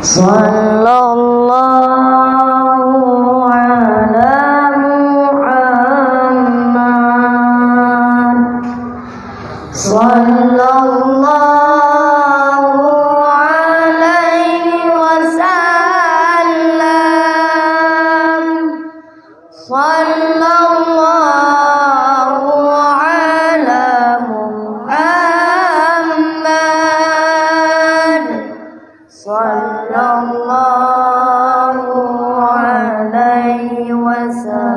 Sallallahu ala Muhammad. Sallallahu alaihi wasallam. Sallallahu ala Muhammad. Sallallahu alaihi wasallam.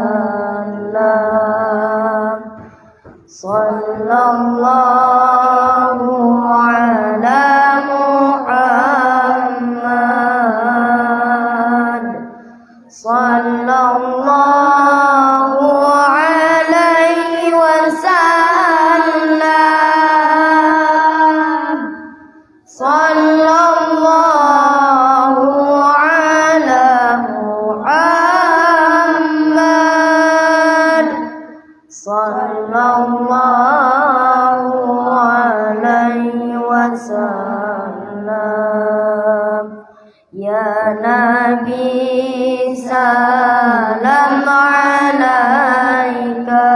Sallallahu ala Muhammad. Sallallahu alaihi wasallam. Sallallahu ala Muhammad. Sallallahu alaihi wasallam. Ya Nabi salam alaika,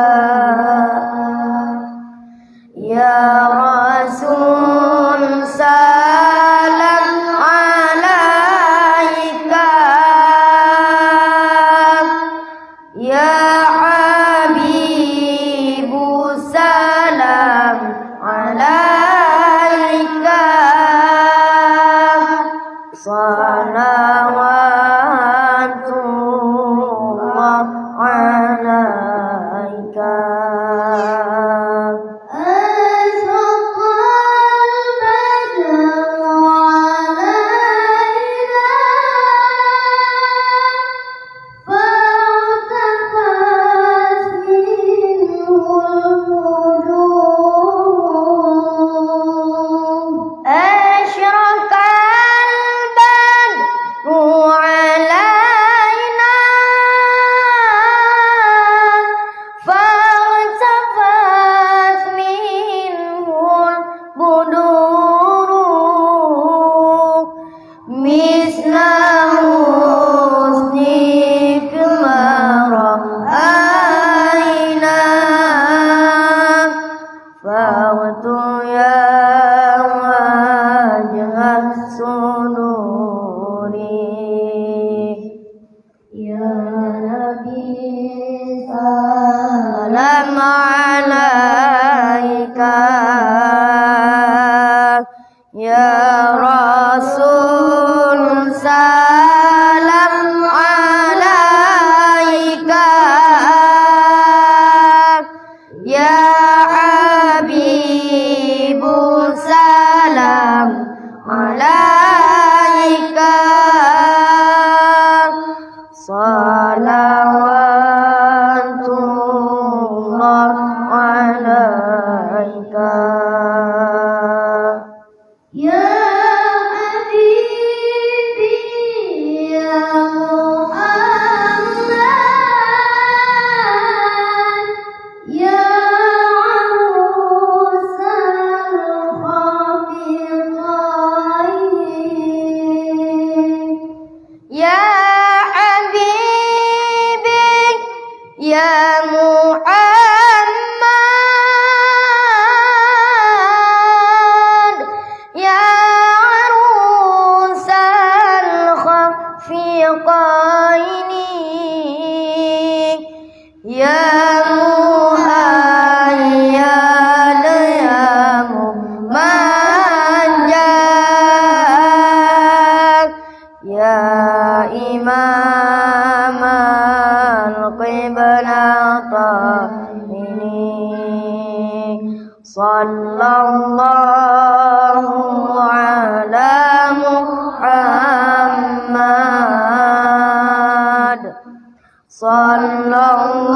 ya Rasul salam alaika, ya Habibu salam alaika. Salawatullah alaika. Salam alaika, ya Rasul salam alaika, ya Habibu salam alaika. Salawatullah alaika. Ya Habibi ya Muhammad, ya arusal khafiqain, ya ya Muhammad, ya arusal khafiqaini, ya muhayyad ya mumanjak, ya imam sallallahu ala Muhammad. Sallallahu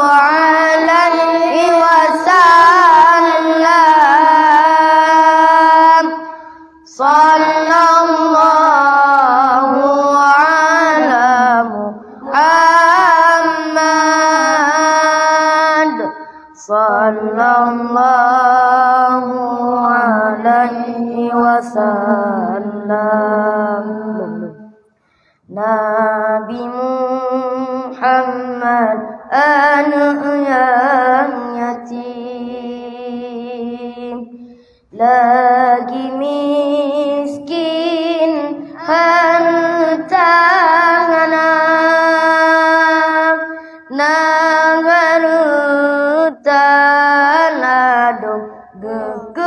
alaihi wasallam. Sallallahu ala Muhammad. Sallallahu alaihi wasallam. Nabi Muhammad anak yang yatim, lagi miskin harta anak, nagaruta ladong gegubang,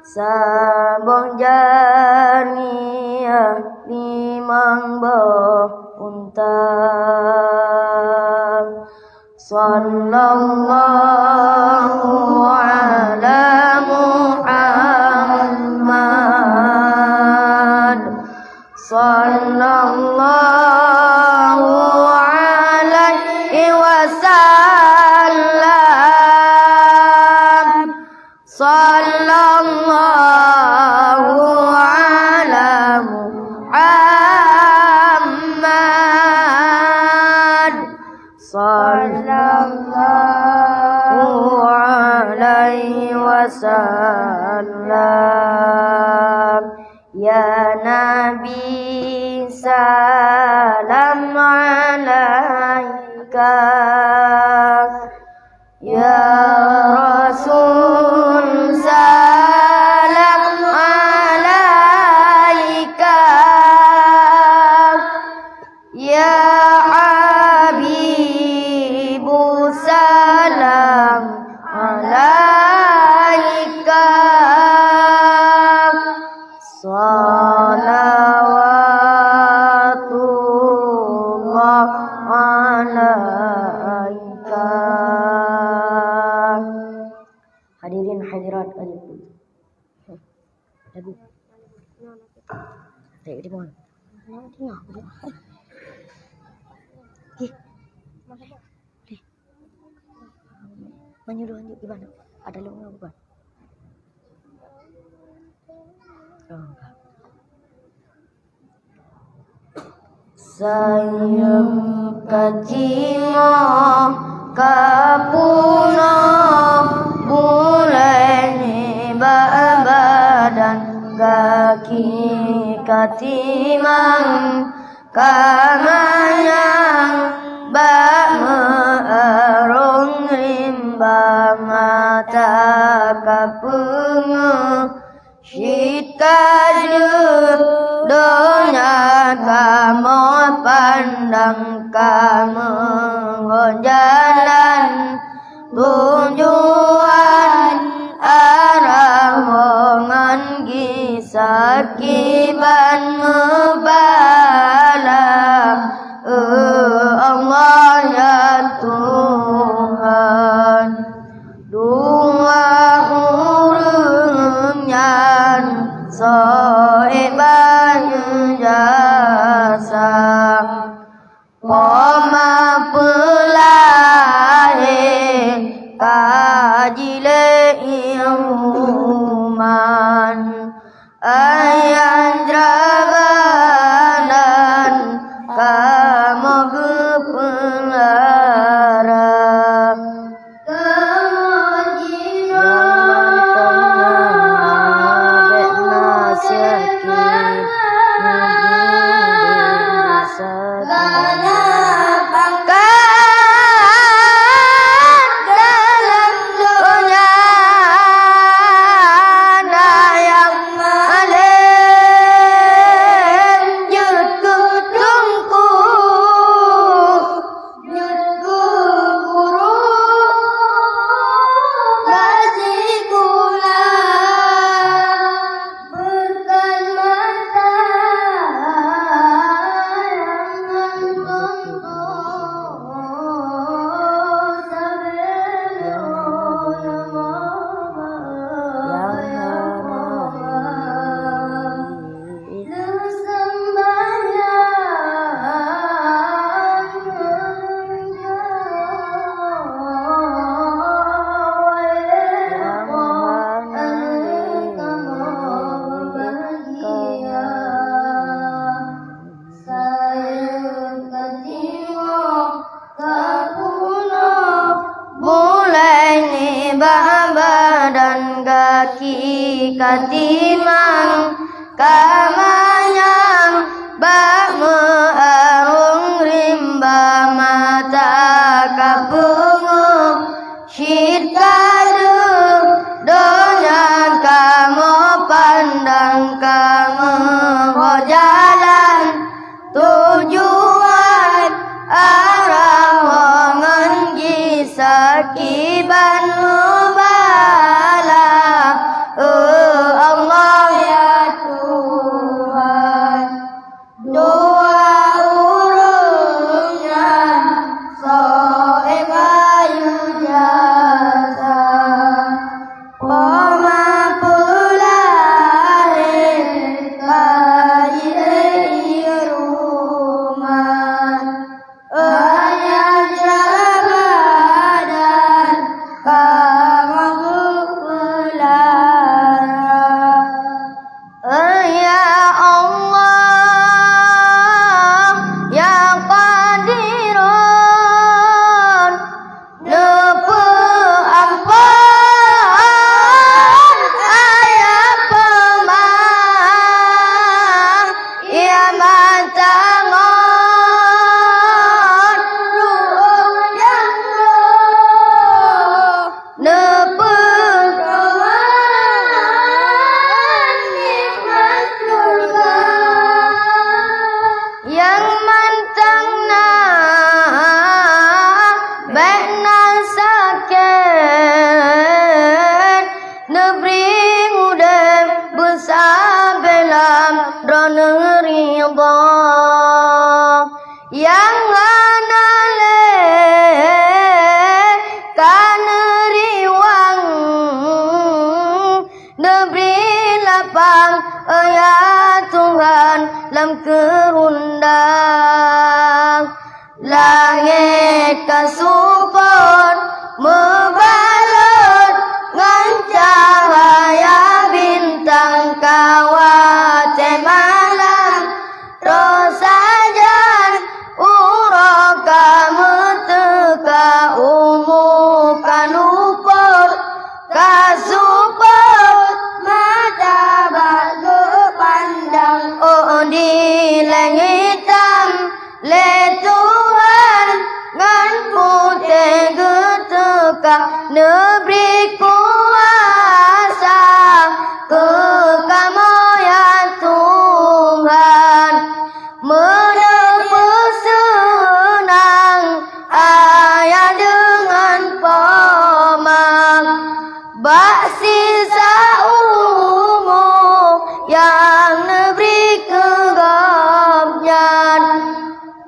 sabong jania limang untang. Sallallahu ala Muhammad, sallallahu alaihi wasallam, sallallahu ala Muhammad, sallallahu alaihi wasallam. Ya Nabi salam alaika, ya Rasul salam alaika, ya Habibu salam alaika, salawatullah alaika. Hadirin hadirat kalian. Lagu. Di mana? Menyuruh anjuk di mana? Ada lubang bukan? Sayang kacima kapuna bulai badan kaki katimang kamayang bak meerong rimba mata kapungu Shikaju donya kamu pandang kamu jalan tujuan arah hongan kisah kiban mubalang Allah ya Tuhan dua urungan soebanyu jasa koma pelahe kajile iuman ayan draganan kamu gepelara dalam dunia katimang kamanyang bak mearung rimba mata kapunguk syit kadu donyan kamu pandang kamu jalan tujuan arah wangan gisakiban mubala Allah ya Tuhan doa urungnya soe bayu jasa Oma pulahin kayi rumah hanya jabadan kamu pulang ya Allah ya Qadirun lupa ampun ayah pemang ya mantangon ruh yang lupa nikmat surga yang mantangna benar sakit nebring udem besabelam drone ridha yang anale kaneriwang nebri lapang ya Tuhan lam kerundang langit kasupon membalut ngan cahaya bintang kawat malam rosajan uroka meteka umukan upor kasupot mata bagu pandang di langitam le Tuhan ngan putih geteka neberi kuasa ke kamu ya Tuhan menepus senang ayah dengan pemang bak sisa umur yang neberi kegamnyan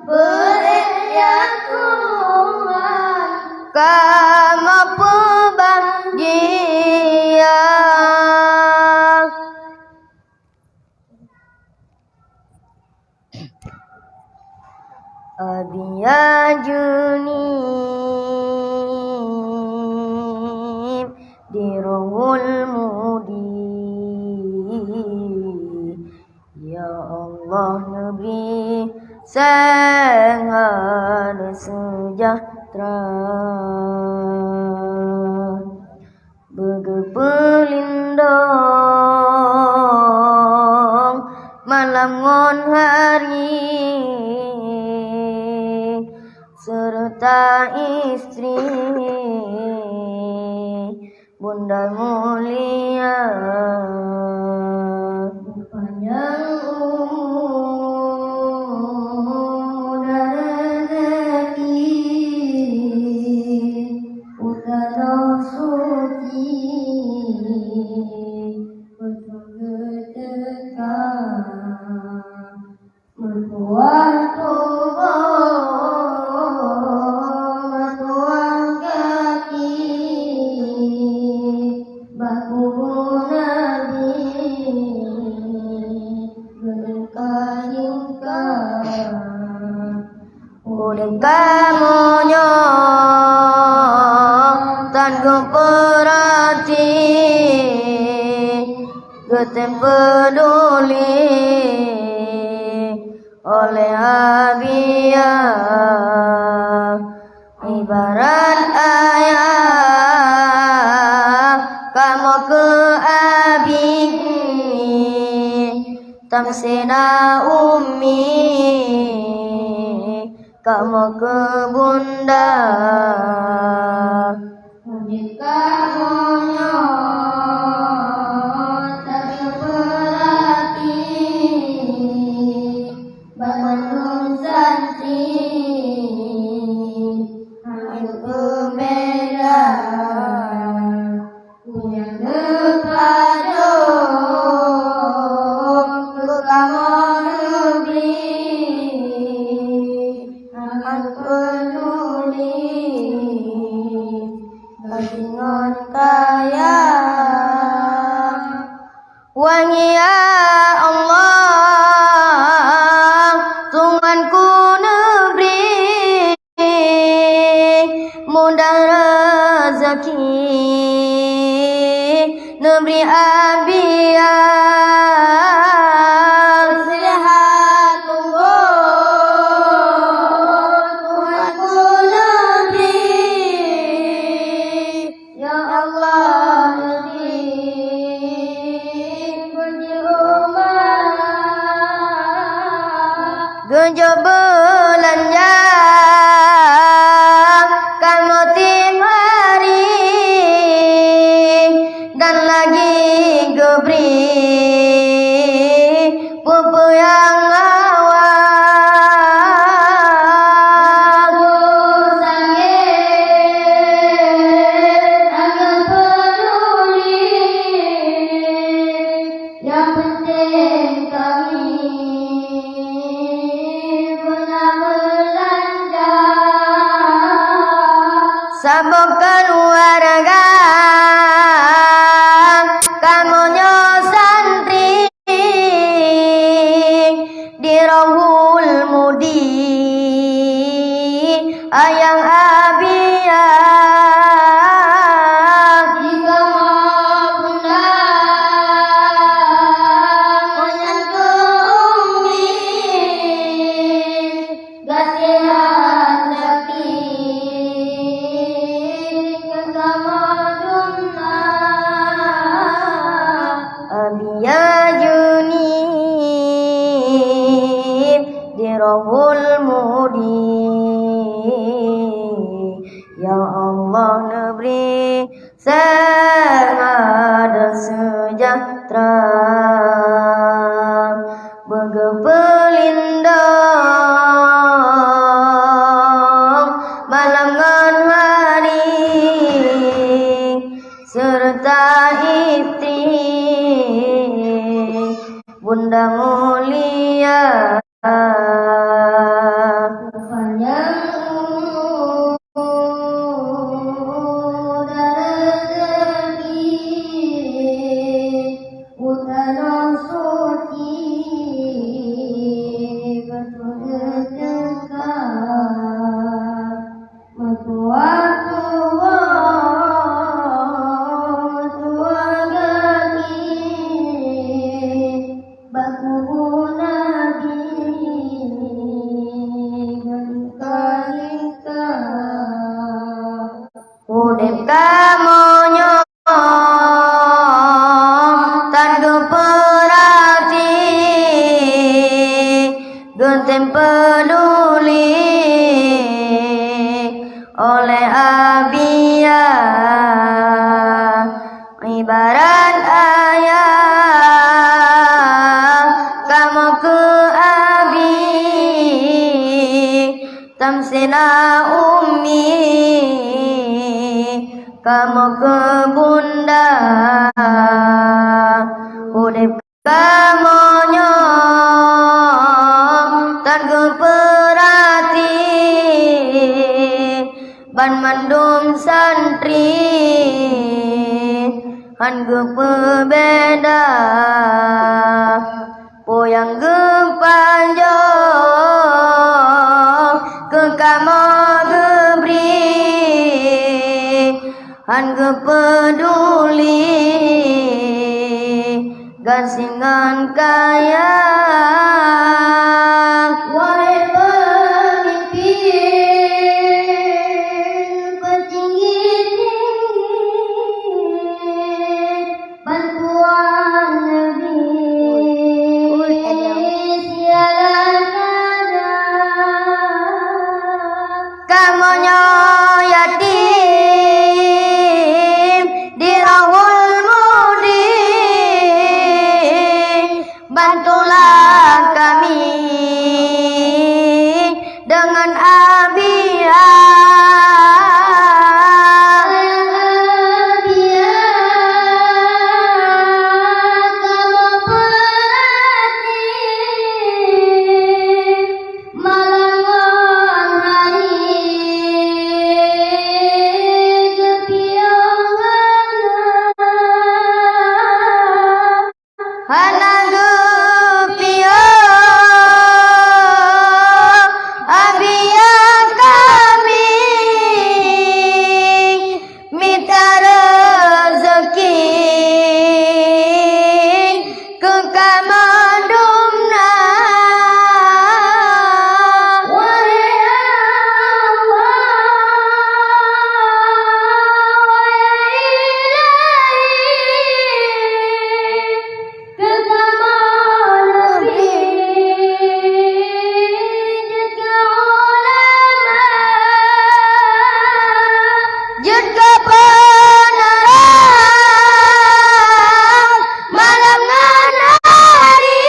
beri ya Tuhan kamu pembagian Abiya junim dirohul mudi ya Allah neberi sangat sejahtera bergepelindung malam ngon hari serta istri Bunda mulia panjang umur dan rezeki utara suci betul dekat bertuan kamunya tanpa perhati getem peduli oleh Abiyah ibarat ayah kamu ke Abi tamsina ummi, kamu ke bunda. Jika monyot tak berarti, bangun santri harus berbeda, punya kepada ke kamu negeri amat peduli dengan kaya. Wangi ya Allah, Tuhanku negeri, mudah rezeki, negeri abiang sehat umur, Tuhanku negeri, ya Allah genjo belanja kamu tim hari dan lagi gebri pupu yang awal agak peduli, yang penting kami sabuk keluarga kamu santri di Rohul Mudi ayang abia jika bunda punya ke ummi gasihan sakit Abia Junib di Rohul Mudi, ya Allah negeri sangat sejahtera, bergepelindung malam dan hari serta iftik bunda mulia panjang umur dan rezeki utara suci bersedekah mertua-tua udip kamonyo tandu perhati gentem peduli oleh abia ibarat ayah kamu ke abi tamsina ummi kamu ke bunda udip kamonyo tangu perhati ban mandum santri hangu pebeda poyang gepanjo ke kamu gebri hangu peduli gasingan kaya wahai pemimpin petinggi bantuan negeri hanagupio abia kami minta rezeki ke kamandumna wahai juga penerang malam dan hari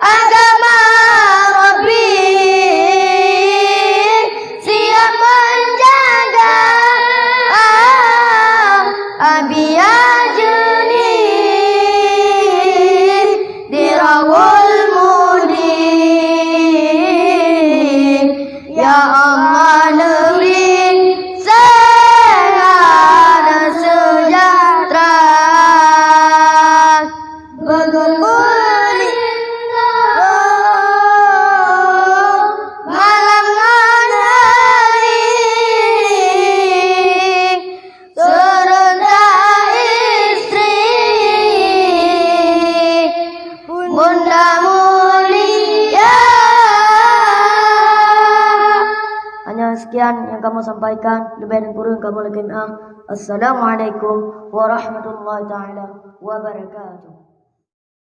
agama Rabbi siap menjaga abia jeni dirawul mudi ya Allah negeri sehat sejahtera berkumpul malam dan hari serta istri bunda mulia. Hanya sekian yang kamu sampaikan, lebih dan kurang kamu lakukan. Assalamualaikum warahmatullahi taala wabarakatuh.